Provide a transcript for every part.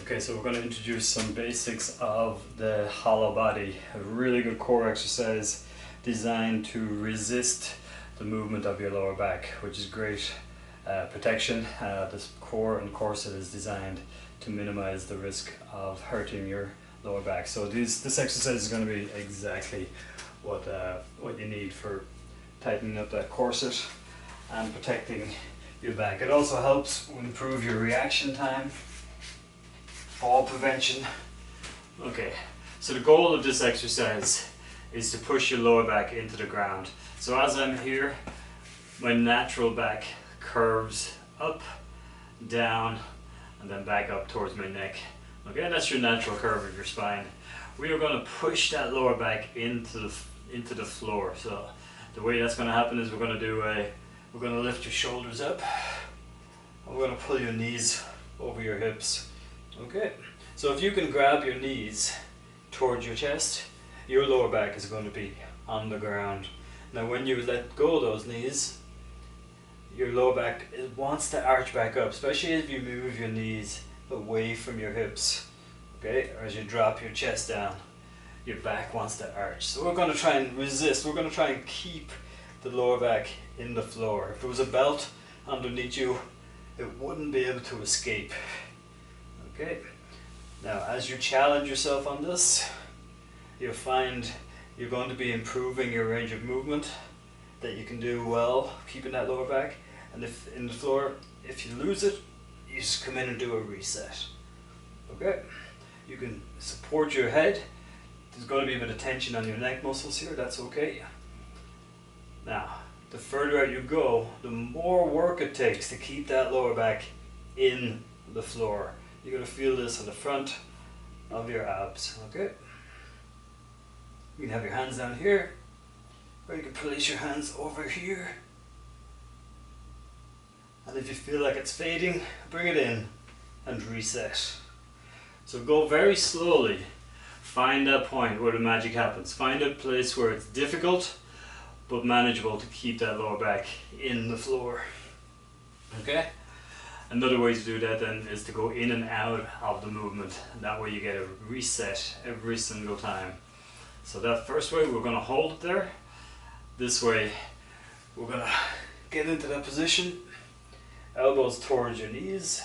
Okay, so we're going to introduce some basics of the hollow body, a really good core exercise designed to resist the movement of your lower back, which is great protection. This core and corset is designed to minimize the risk of hurting your lower back. So this exercise is going to be exactly what you need for tightening up that corset and protecting your back. It also helps improve your reaction time, fall prevention. Okay, so the goal of this exercise is to push your lower back into the ground. So as I'm here, my natural back curves up, down, and then back up towards my neck. Okay, that's your natural curve of your spine. We are going to push that lower back into the floor. So the way that's going to happen is we're going to lift your shoulders up, and we're going to pull your knees over your hips. Okay, so if you can grab your knees towards your chest, your lower back is going to be on the ground. Now when you let go of those knees, your lower back wants to arch back up, especially if you move your knees away from your hips. Okay, or as you drop your chest down, your back wants to arch. So we're going to try and resist, we're going to try and keep the lower back in the floor. If there was a belt underneath you, it wouldn't be able to escape. Okay, now as you challenge yourself on this, you'll find you're going to be improving your range of movement, that you can do well keeping that lower back. And if in the floor, if you lose it, you just come in and do a reset. Okay, you can support your head. There's going to be a bit of tension on your neck muscles here, that's okay. Now, the further out you go, the more work it takes to keep that lower back in the floor. You're going to feel this on the front of your abs. Okay, you can have your hands down here, or you can place your hands over here. And if you feel like it's fading, bring it in and reset. So go very slowly. Find that point where the magic happens. Find a place where it's difficult but manageable to keep that lower back in the floor. Okay? Another way to do that then is to go in and out of the movement. And that way you get a reset every single time. So that first way, we're going to hold it there. This way, we're going to get into that position. Elbows towards your knees.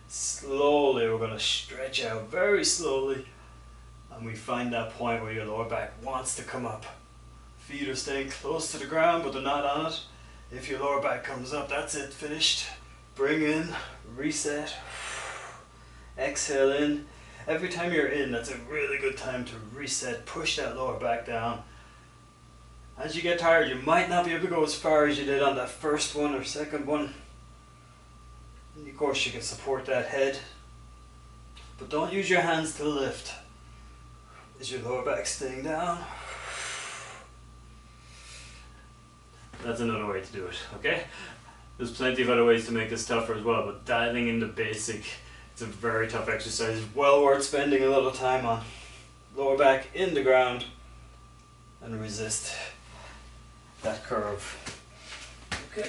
Slowly, we're going to stretch out very slowly. And we find that point where your lower back wants to come up. Feet are staying close to the ground, but they're not on it. If your lower back comes up, that's it, finished. Bring in, reset, exhale in. Every time you're in, that's a really good time to reset, push that lower back down. As you get tired, you might not be able to go as far as you did on that first one or second one. And of course you can support that head, but don't use your hands to lift. Is your lower back staying down? That's another way to do it, okay? There's plenty of other ways to make this tougher as well, but dialing in the basic, it's a very tough exercise. It's well worth spending a little time on. Lower back in the ground and resist that curve. Okay.